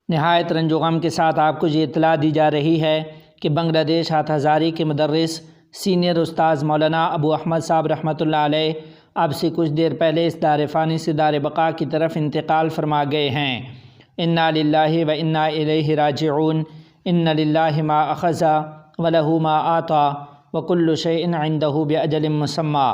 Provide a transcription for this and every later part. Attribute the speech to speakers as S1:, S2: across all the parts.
S1: نہایت رنج و غم کے ساتھ آپ کو یہ اطلاع دی جا رہی ہے کہ بنگلہ دیش ہاتھ ہزاری کے مدرس سینئر استاذ مولانا ابو احمد صاحب رحمۃ اللہ علیہ اب سے کچھ دیر پہلے اس دار فانی سے دار بقا کی طرف انتقال فرما گئے ہیں۔ انا للہ و انا الیہ راجعون۔ ان للہ ما اخذ ولہ ما آطا وکل شیء عندہ باجل مسمی۔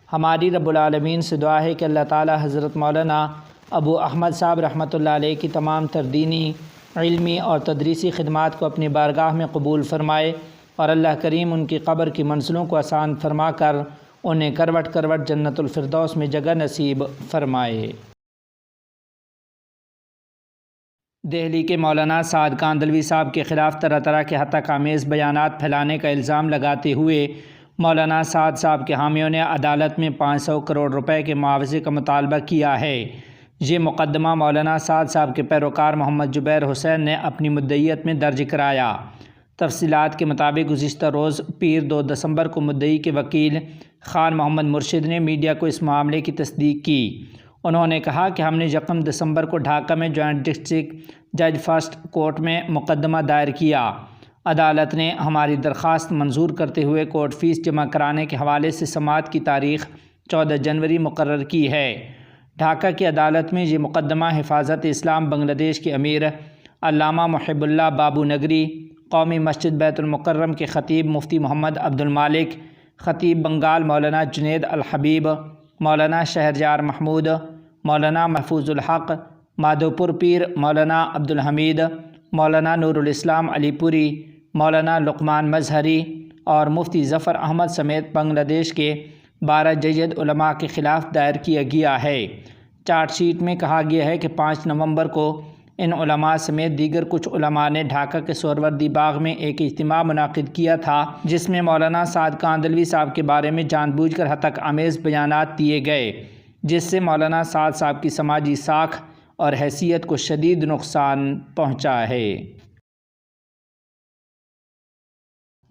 S1: ہماری رب العالمین سے دعا ہے کہ اللہ تعالی حضرت مولانا ابو احمد صاحب رحمۃ اللہ علیہ کی تمام تر دینی، علمی اور تدریسی خدمات کو اپنی بارگاہ میں قبول فرمائے، اور اللہ کریم ان کی قبر کی منزلوں کو آسان فرما کر انہیں کروٹ کروٹ جنت الفردوس میں جگہ نصیب فرمائے۔ دہلی کے مولانا سعد کاندھلوی صاحب کے خلاف طرح طرح کے ہتک آمیز بیانات پھیلانے کا الزام لگاتے ہوئے مولانا سعد صاحب کے حامیوں نے عدالت میں 500 کروڑ روپے کے معاوضے کا مطالبہ کیا ہے۔ یہ مقدمہ مولانا سعد صاحب کے پیروکار محمد جبیر حسین نے اپنی مدعیت میں درج کرایا۔ تفصیلات کے مطابق گزشتہ روز پیر 2 دسمبر کو مدعی کے وکیل خان محمد مرشد نے میڈیا کو اس معاملے کی تصدیق کی۔ انہوں نے کہا کہ ہم نے 1 دسمبر کو ڈھاکہ میں جوائنٹ ڈسٹرکٹ جج فرسٹ کورٹ میں مقدمہ دائر کیا۔ عدالت نے ہماری درخواست منظور کرتے ہوئے کورٹ فیس جمع کرانے کے حوالے سے سماعت کی تاریخ 14 جنوری مقرر کی ہے۔ ڈھاکہ کی عدالت میں یہ مقدمہ حفاظت اسلام بنگلہ دیش کے امیر علامہ محب اللہ بابو نگری، قومی مسجد بیت المکرم کے خطیب مفتی محمد عبد المالک، خطیب بنگال مولانا جنید الحبیب، مولانا شہرجار محمود، مولانا محفوظ الحق، مادھوپور پیر مولانا عبد الحمید، مولانا نور الاسلام علی پوری، مولانا لقمان مظہری اور مفتی ظفر احمد سمیت بنگلہ دیش کے 12 جید علماء کے خلاف دائر کیا گیا ہے۔ چارج شیٹ میں کہا گیا ہے کہ 5 نومبر کو ان علماء سمیت دیگر کچھ علماء نے ڈھاکہ کے سہروردی باغ میں ایک اجتماع منعقد کیا تھا، جس میں مولانا سعد کاندھلوی صاحب کے بارے میں جان بوجھ کر ہتک آمیز بیانات دیے گئے، جس سے مولانا سعد صاحب کی سماجی ساکھ اور حیثیت کو شدید نقصان پہنچا ہے۔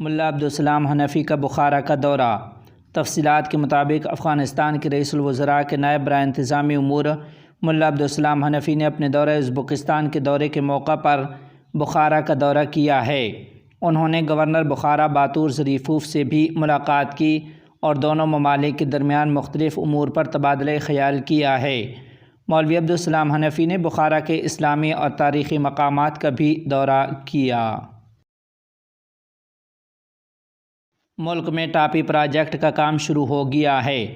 S1: ملا عبدالسلام حنفی کا بخارا کا دورہ۔ تفصیلات کے مطابق افغانستان کے رئیس الوزراء کے نائب برائے انتظامی امور ملا عبدالسلام حنفی نے اپنے دورہ ازبکستان کے دورے کے موقع پر بخارا کا دورہ کیا ہے۔ انہوں نے گورنر بخارا باتور ظریفوف سے بھی ملاقات کی اور دونوں ممالک کے درمیان مختلف امور پر تبادلہ خیال کیا ہے۔ مولوی عبدالسلام حنفی نے بخارا کے اسلامی اور تاریخی مقامات کا بھی دورہ کیا۔ ملک میں ٹاپی پروجیکٹ کا کام شروع ہو گیا ہے۔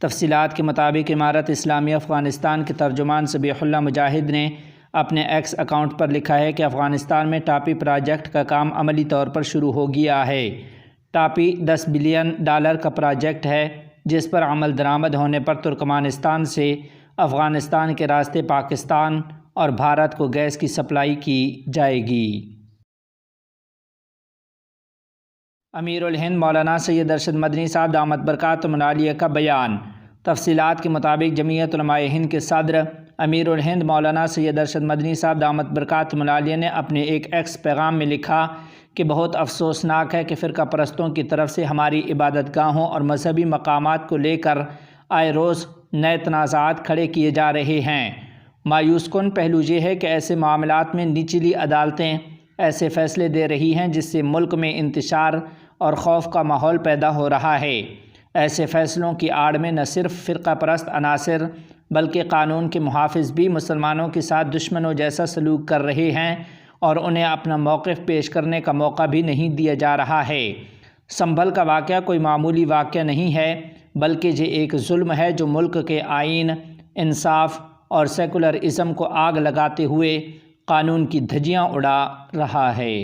S1: تفصیلات کے مطابق امارت اسلامیہ افغانستان کے ترجمان ذبیح اللہ مجاہد نے اپنے ایکس اکاؤنٹ پر لکھا ہے کہ افغانستان میں ٹاپی پروجیکٹ کا کام عملی طور پر شروع ہو گیا ہے۔ ٹاپی $10 بلین کا پروجیکٹ ہے، جس پر عمل درآمد ہونے پر ترکمانستان سے افغانستان کے راستے پاکستان اور بھارت کو گیس کی سپلائی کی جائے گی۔ امیر الہند مولانا سید ارشد مدنی صاحب دامت برکاتہم العالیہ کا بیان۔ تفصیلات کے مطابق جمعیت علماء ہند کے صدر امیر الہند مولانا سید ارشد مدنی صاحب دامت برکاتہم العالیہ نے اپنے ایک ایکس پیغام میں لکھا کہ بہت افسوسناک ہے کہ فرقہ پرستوں کی طرف سے ہماری عبادت گاہوں اور مذہبی مقامات کو لے کر آئے روز نئے تنازعات کھڑے کیے جا رہے ہیں۔ مایوس کن پہلو یہ ہے کہ ایسے معاملات میں نچلی عدالتیں ایسے فیصلے دے رہی ہیں جس سے ملک میں انتشار اور خوف کا ماحول پیدا ہو رہا ہے۔ ایسے فیصلوں کی آڑ میں نہ صرف فرقہ پرست عناصر بلکہ قانون کے محافظ بھی مسلمانوں کے ساتھ دشمنوں جیسا سلوک کر رہے ہیں اور انہیں اپنا موقف پیش کرنے کا موقع بھی نہیں دیا جا رہا ہے۔ سنبھل کا واقعہ کوئی معمولی واقعہ نہیں ہے، بلکہ یہ ایک ظلم ہے جو ملک کے آئین، انصاف اور سیکولرازم کو آگ لگاتے ہوئے قانون کی دھجیاں اڑا رہا ہے۔